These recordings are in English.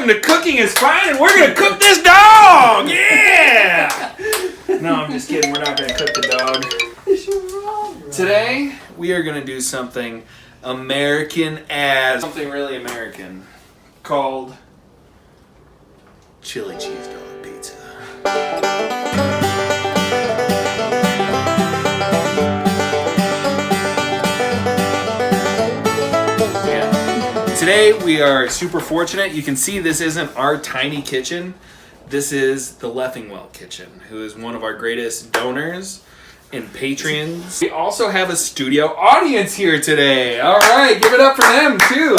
welcome to Cooking is Fine, and we're gonna cook this dog! Yeah! No, I'm just kidding, we're not gonna cook the dog. Today, we are gonna do something American as something really American called chili cheese dog pizza. Today we are super fortunate. You can see this isn't our tiny kitchen. This is the Leffingwell Kitchen, who is one of our greatest donors and patrons. We also have a studio audience here today. All right, give it up for them too.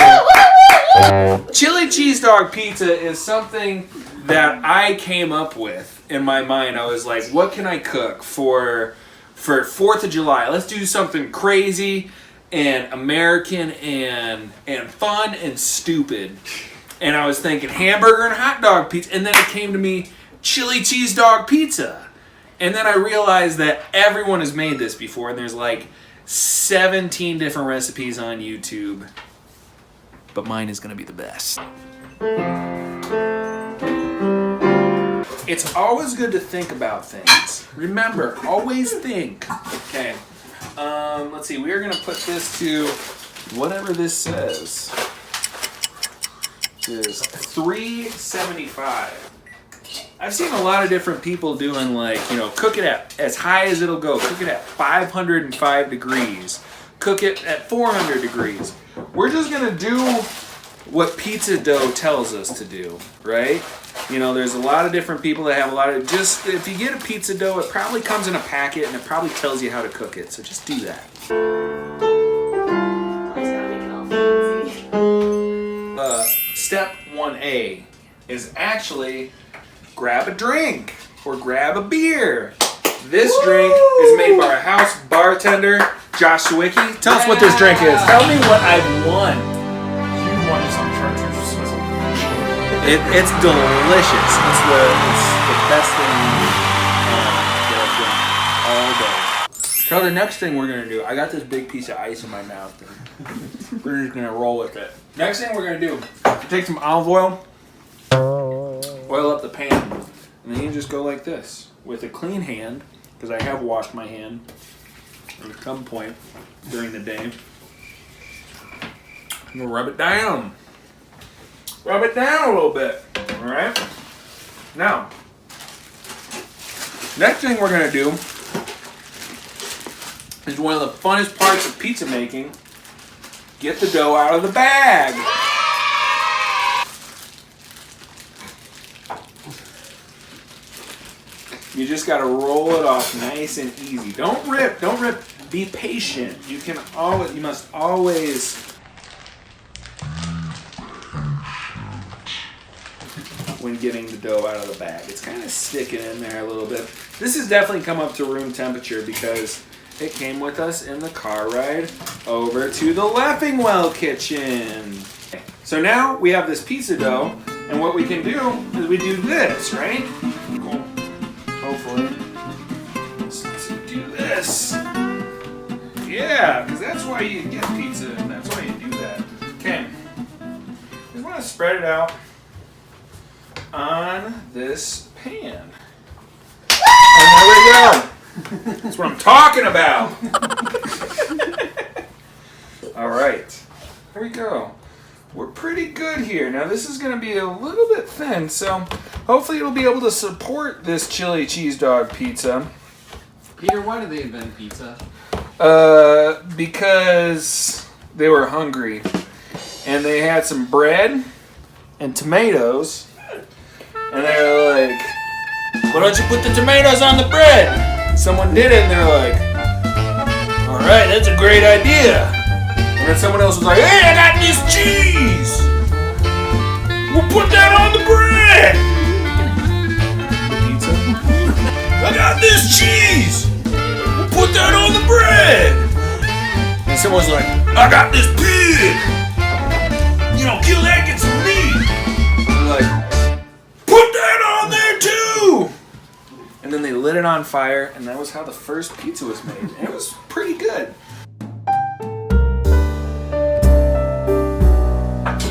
Chili cheese dog pizza is something that I came up with in my mind. I was like, what can I cook for 4th of July? Let's do something crazy and American and fun and stupid. And I was thinking hamburger and hot dog pizza, and then it came to me chili cheese dog pizza. And then I realized that everyone has made this before, and there's like 17 different recipes on YouTube. But mine is gonna be the best. It's always good to think about things. Remember, always think. Okay. Let's see, we are going to put this to whatever this says. It is $3.75. I've seen a lot of different people doing cook it at as high as it'll go. Cook it at 505 degrees. Cook it at 400 degrees. We're just going to do what pizza dough tells us to do, right? You know, there's a lot of different people that have a lot of, just, if you get a pizza dough, it probably comes in a packet and it probably tells you how to cook it. So just do that. Step 1A is actually grab a drink or grab a beer. This drink is made by our house bartender, Josh Sawicki. Tell us what this drink is. Tell me what I've won. You won some chartreuse swizzle. It's delicious. It's the best thing that I've done all day. So the next thing we're gonna do, I got this big piece of ice in my mouth. And we're just gonna roll with it. Next thing we're gonna do, take some olive oil, oil up the pan, and then you just go like this with a clean hand, because I have washed my hand at some point during the day. I'm gonna rub it down. Rub it down a little bit, all right? Now, next thing we're gonna do is one of the funnest parts of pizza making. Get the dough out of the bag. You just gotta roll it off nice and easy. Don't rip, be patient. You must always when getting the dough out of the bag. It's kind of sticking in there a little bit. This has definitely come up to room temperature because it came with us in the car ride over to the Leffingwell Kitchen. So now we have this pizza dough, and what we can do is we do this, right? Cool. Hopefully. Let's do this. Yeah, because that's why you get pizza, and that's why you do that. Okay. Just want to spread it out on this pan. And there we go. That's what I'm talking about. All right. There we go. We're pretty good here. Now this is going to be a little bit thin, so hopefully it'll be able to support this chili cheese dog pizza. Peter, why did they invent pizza? Because they were hungry. And they had some bread and tomatoes. And they were like, why don't you put the tomatoes on the bread? Someone did it and they're like, all right, that's a great idea. And then someone else was like, hey, I got this cheese. We'll put that on the bread. Pizza? I got this cheese. We'll put that on the bread. And someone's like, I got this pig. You know, kill that, get some meat. And they're like, put that on there too. And then they lit it on fire, and that was how the first pizza was made. And it was pretty good.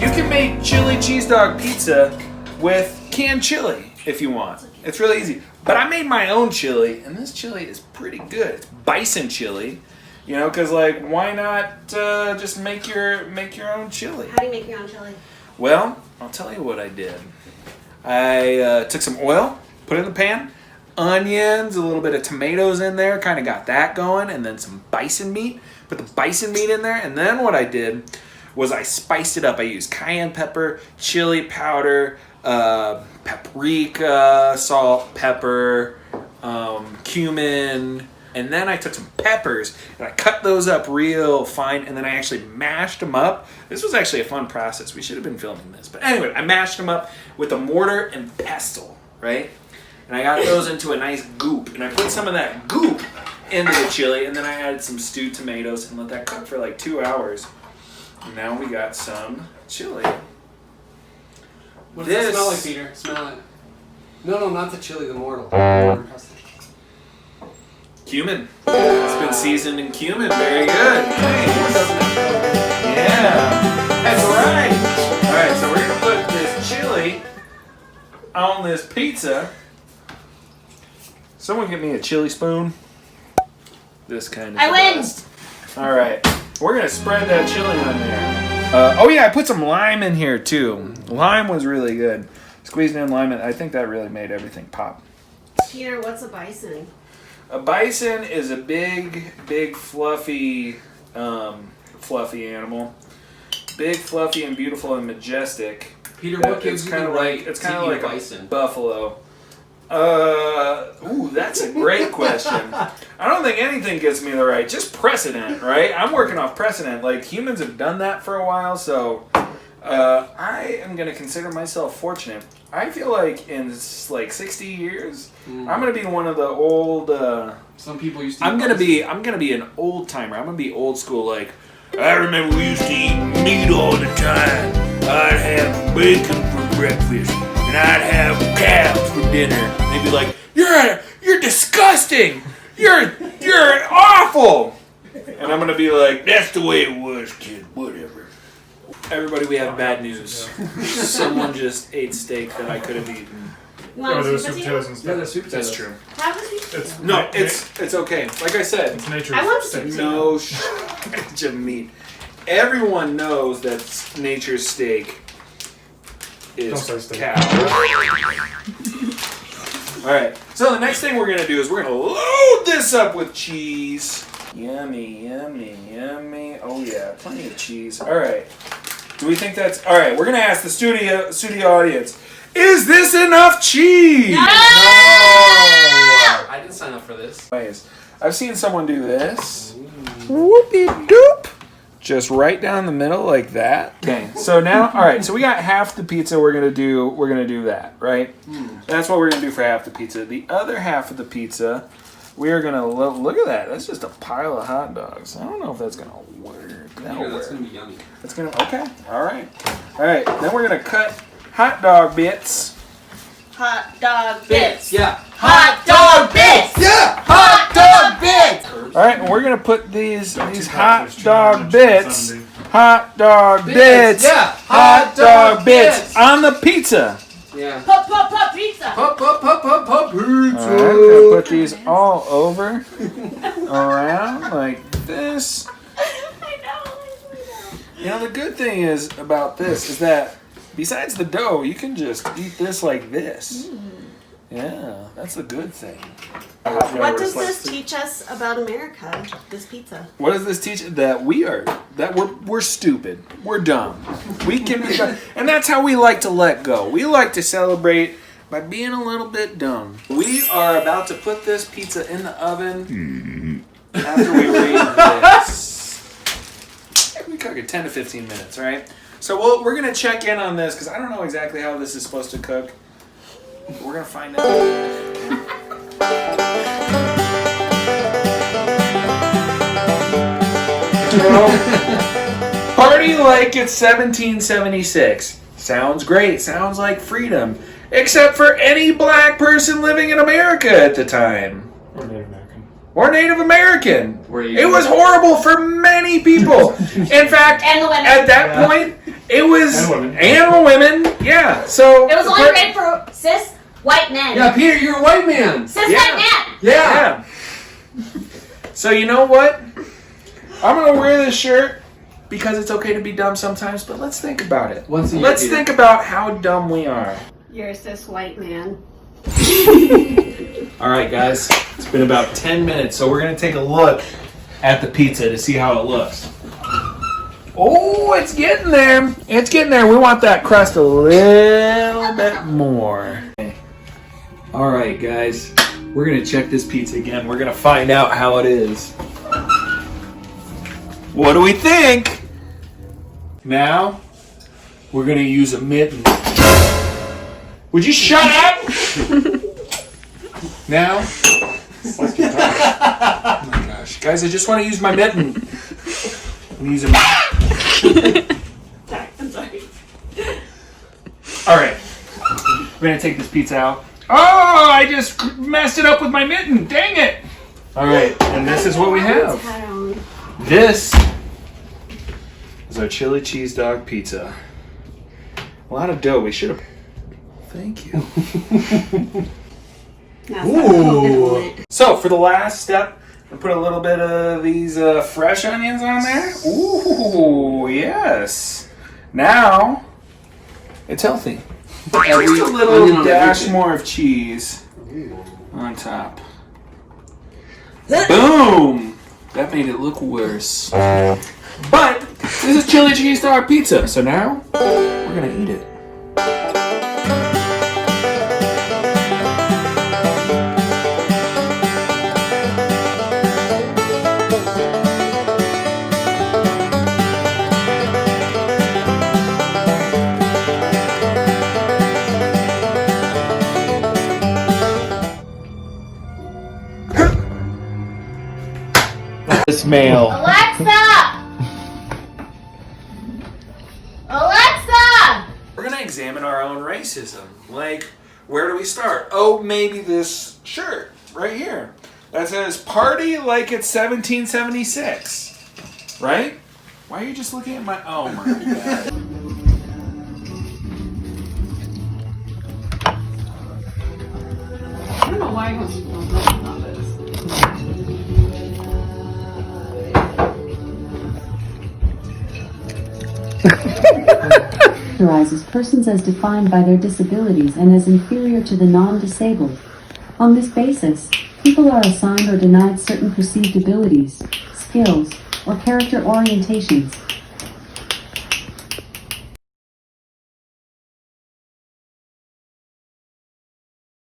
You can make make chili cheese dog pizza with canned chili if you want. It's really easy. But I made my own chili, and this chili is pretty good. It's bison chili, you know, because like, why not just make your own chili? How do you make your own chili? Well, I'll tell you what I did. I took some oil, put it in the pan, onions, a little bit of tomatoes in there, kind of got that going, and then some bison meat. Put the bison meat in there, and then what I did was I spiced it up. I used cayenne pepper, chili powder, paprika, salt, pepper, cumin, and then I took some peppers and I cut those up real fine, and then I actually mashed them up. This was actually a fun process. We should have been filming this. But anyway, I mashed them up with a mortar and pestle, right? And I got those into a nice goop, and I put some of that goop into the chili, and then I added some stewed tomatoes and let that cook for like 2 hours. And now we got some chili. What does it smell like, Peter? Smell it. No, not the chili, the mortar. Mortar and pestle. Cumin. It's been seasoned in cumin. Very good. Nice. Yeah. That's right. Alright, so we're going to put this chili on this pizza. Someone get me a chili spoon. This kind of. I win. Alright. We're going to spread that chili on there. Oh yeah, I put some lime in here too. Lime was really good. Squeezing in lime, I think that really made everything pop. Peter, what's a bison? A bison is a big, fluffy animal. Big, fluffy, and beautiful and majestic. Peter, what gives you the right it's to kind of eat like a bison? A buffalo. Ooh, that's a great question. I don't think anything gives me the right. Just precedent, right? I'm working off precedent. Like, humans have done that for a while, so I am going to consider myself fortunate. I feel like in like 60 years, I'm going to be one of the old. Some people used to. I'm gonna be an old timer. I'm gonna be old school. Like, I remember we used to eat meat all the time. I'd have bacon for breakfast, and I'd have calves for dinner. And they'd be like, "You're disgusting. You're awful." And I'm gonna be like, "That's the way it was, kid. Whatever." Everybody, we have bad news. Someone just ate steak that I could have eaten. You want Oh, a there was sweet some potato? potatoes and stuff. Yeah, that's super. That's true. Have a sweet potato. No, it's okay. Like I said, It's nature's I want steak. to- no shortage of meat. Everyone knows that nature's steak is Don't say steak. cow. All right. So the next thing we're gonna do is we're gonna load this up with cheese. Yummy, yummy, yummy. Oh yeah, plenty of cheese. All right. Do we think that's all right? We're gonna ask the studio audience. Is this enough cheese? I didn't sign up for this. Ways. I've seen someone do this. Whoopie doop. Just right down the middle like that. Okay, so now, all right, so we got half the pizza. We're gonna do that, right? That's what we're gonna do for half the pizza. The other half of the pizza, we are gonna look at that. That's just a pile of hot dogs. I don't know if that's gonna work. That'll That's work. gonna be yummy. It's gonna okay. All right. Then we're gonna cut hot dog bits. Hot dog bits. Yeah. Hot dog bits. Yeah. Hot dog bits. All right, and we're gonna put these Two hot packers, dog 270. bits, hot dog bits, Yeah. hot dog bits on the pizza. Yeah. Pop pizza. Pop pizza. All right, I'm gonna put these all over, around like this. I know. You know, the good thing is about this is that besides the dough, you can just eat this like this. Yeah, that's the good thing. What does this teach us about America? This pizza. What does this teach? That we're stupid. We're dumb. We can be dumb. And that's how we like to let go. We like to celebrate by being a little bit dumb. We are about to put this pizza in the oven after we read this. We cook it 10 to 15 minutes, right? So we're going to check in on this because I don't know exactly how this is supposed to cook. We're going to find out. Party like it's 1776. Sounds great. Sounds like freedom. Except for any black person living in America at the time. Or Native American. Or Native American. Were you- It was horrible for many people. In fact, And the women. at that point, It was And women. and women. Yeah. So It was only made for cis white men. Yeah, Peter, you're a white man. Cis Yeah. white men. Yeah. So you know what? I'm gonna wear this shirt because it's okay to be dumb sometimes. But let's think about it. Once a year, Let's Peter. think about how dumb we are. You're a cis white man. All right, guys. It's been about 10 minutes, so we're gonna take a look at the pizza to see how it looks. Oh, it's getting there. It's getting there. We want that crust a little bit more. All right, guys. We're going to check this pizza again. We're going to find out how it is. What do we think? Now, we're going to use a mitten. Would you shut up? Now. Oh my gosh. Guys, I just want to use my mitten. I'm using I'm sorry. All right. We're going to take this pizza out. Oh, I just messed it up with my mitten. Dang it. All right. And this is what we have. This is our chili cheese dog pizza. A lot of dough. We should have. Thank you. Ooh. So for the last step, we put a little bit of these fresh onions on there. Ooh, yes. Now it's healthy. Just a Onion little on dash everything. more of cheese on top. Boom! That made it look worse. But this is chili cheese dog pizza, so now we're gonna eat it. This mail. Alexa! Alexa! We're gonna examine our own racism. Like, where do we start? Oh, maybe this shirt right here that says "Party like it's 1776," right? Why are you just looking at my? Oh my god! I don't know why I was about this. Characterizes persons as defined by their disabilities and as inferior to the non-disabled. On this basis, people are assigned or denied certain perceived abilities, skills, or character orientations